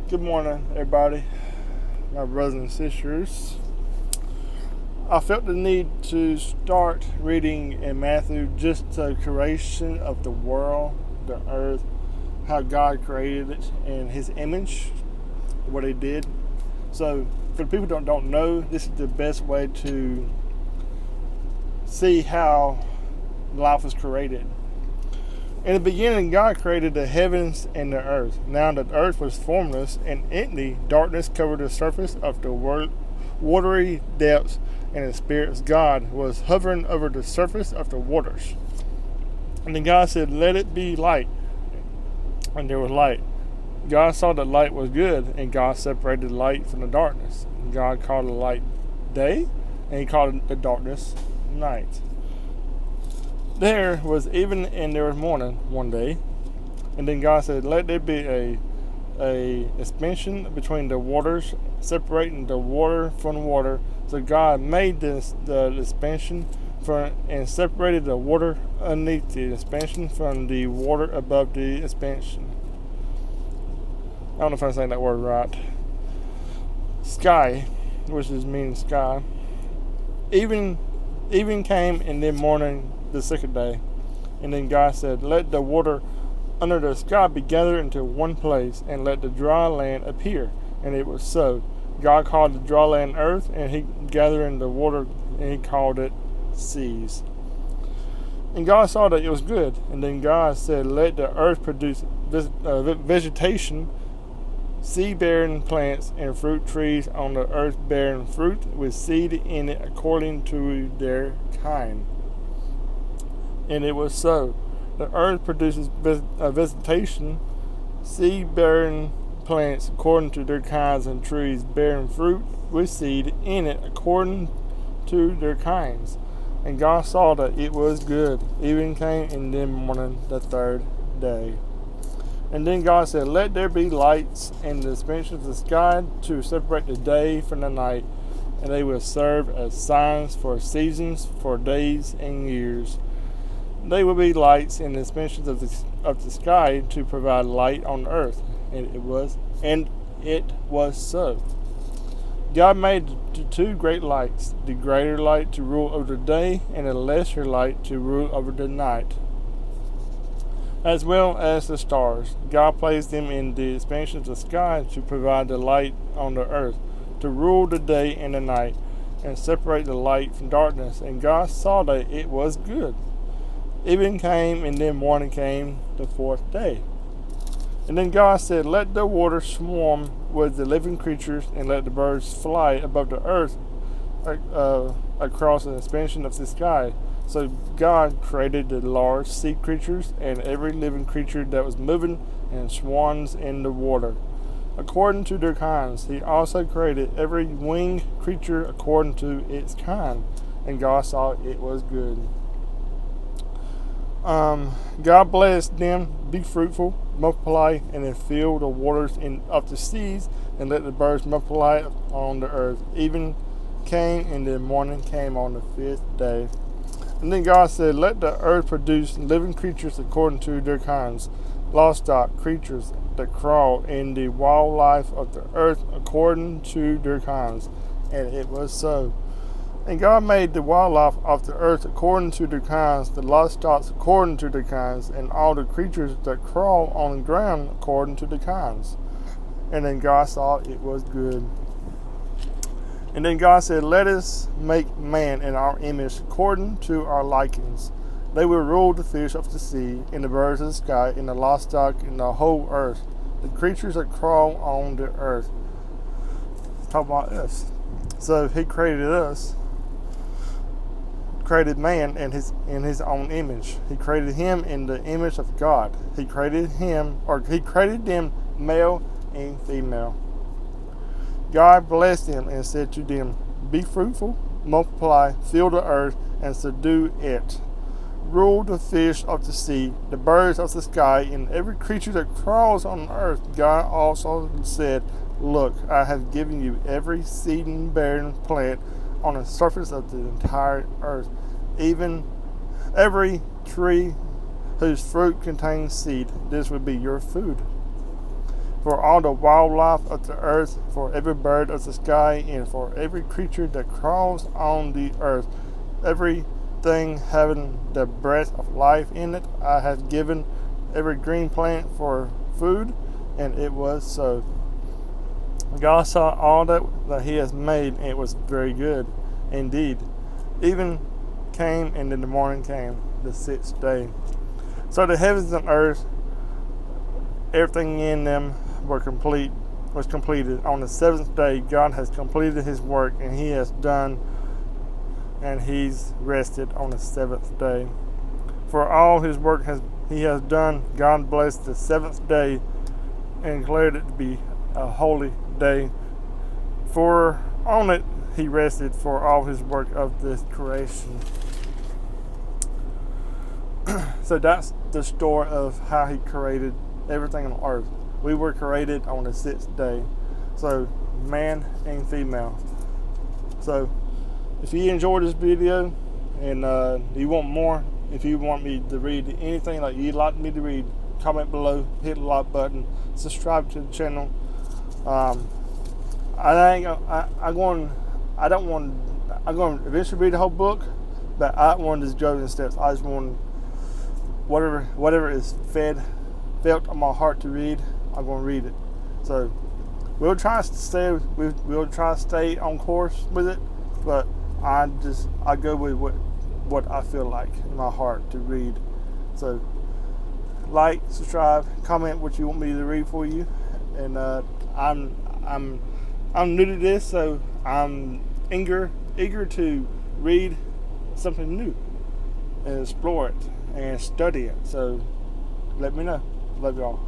Good morning, everybody, my brothers and sisters. I felt the need to start reading in Matthew just the creation of the world, the earth, how God created it in His image, what He did. So, for the people that don't know, this is the best way to see how life was created. In the beginning, God created the heavens and the earth. Now the earth was formless, and empty darkness covered the surface of the watery depths, and the Spirit of God was hovering over the surface of the waters. And then God said, "Let it be light." And there was light. God saw that light was good, and God separated the light from the darkness. And God called the light day, and He called the darkness night. There was even and there was morning one day, and then God said, "Let there be a expansion between the waters, separating the water from the water." So God made the expansion and separated the water underneath the expansion from the water above the expansion. I don't know if I'm saying that word right. Sky, which means sky, even came in the morning the second day. And then God said, "Let the water under the sky be gathered into one place, and let the dry land appear." And it was so. God called the dry land earth, and He gathered in the water, and He called it seas. And God saw that it was good. And then God said, "Let the earth produce vegetation, seed-bearing plants, and fruit trees on the earth bearing fruit with seed in it according to their kind." And it was so. The earth produces vegetation, seed-bearing plants according to their kinds, and trees bearing fruit with seed in it according to their kinds. And God saw that it was good. Even came in the morning the third day. And then God said, "Let there be lights in the expanse of the sky to separate the day from the night, and they will serve as signs for seasons, for days and years. They will be lights in the expansions of the sky to provide light on earth." And it was so. God made the two great lights, the greater light to rule over the day, and the lesser light to rule over the night, as well as the stars. God placed them in the expansion of the sky to provide the light on the earth, to rule the day and the night, and separate the light from darkness. And God saw that it was good. Evening came, and then morning came the fourth day. And then God said, "Let the water swarm with the living creatures, and let the birds fly above the earth across the expansion of the sky." So God created the large sea creatures and every living creature that was moving, and swans in the water, according to their kinds. He also created every winged creature according to its kind. And God saw it was good. God blessed them, "Be fruitful, multiply, and then fill the waters of the seas, and let the birds multiply on the earth." Even came, and the morning came on the fifth day. And then God said, "Let the earth produce living creatures according to their kinds, livestock, creatures that crawl, and the wildlife of the earth according to their kinds." And it was so. And God made the wildlife of the earth according to their kinds, the livestock according to their kinds, and all the creatures that crawl on the ground according to their kinds. And then God saw it was good. And then God said, "Let us make man in our image, according to our likings. They will rule the fish of the sea, and the birds of the sky, and the livestock, and the whole earth, the creatures that crawl on the earth." Talk about us. So He created us, created man in his own image. He created him in the image of God. He created them male and female. God blessed them and said to them, "Be fruitful, multiply, fill the earth, and subdue it. Rule the fish of the sea, the birds of the sky, and every creature that crawls on the earth." God also said, "Look, I have given you every seed-bearing plant on the surface of the entire earth, even every tree whose fruit contains seed. This will be your food." for all the wildlife of the earth, for every bird of the sky, and for every creature that crawls on the earth, everything having the breath of life in it. I have given every green plant for food, and it was so. God saw all that he has made, and it was very good indeed. Even came, and then the morning came, the sixth day. So the heavens and earth, everything in them was completed. On the seventh day, God has completed his work, and he has done, and he's rested on the seventh day. For all his work he has done, God blessed the seventh day and declared it to be a holy day. For on it he rested for all his work of this creation. So that's the story of how he created everything on earth. We were created on the sixth day. So man and female. So if you enjoyed this video and you want more, if you want me to read anything like you'd like me to read, comment below, hit the like button, subscribe to the channel. I'm going to eventually read the whole book, but I don't want to just go in steps. I just want whatever is felt on my heart to read, I'm going to read it. So we'll try to stay on course with it, but I go with what I feel like in my heart to read. So like, subscribe, comment what you want me to read for you, and I'm new to this, so I'm eager to read something new and explore it and study it. So let me know. Love y'all.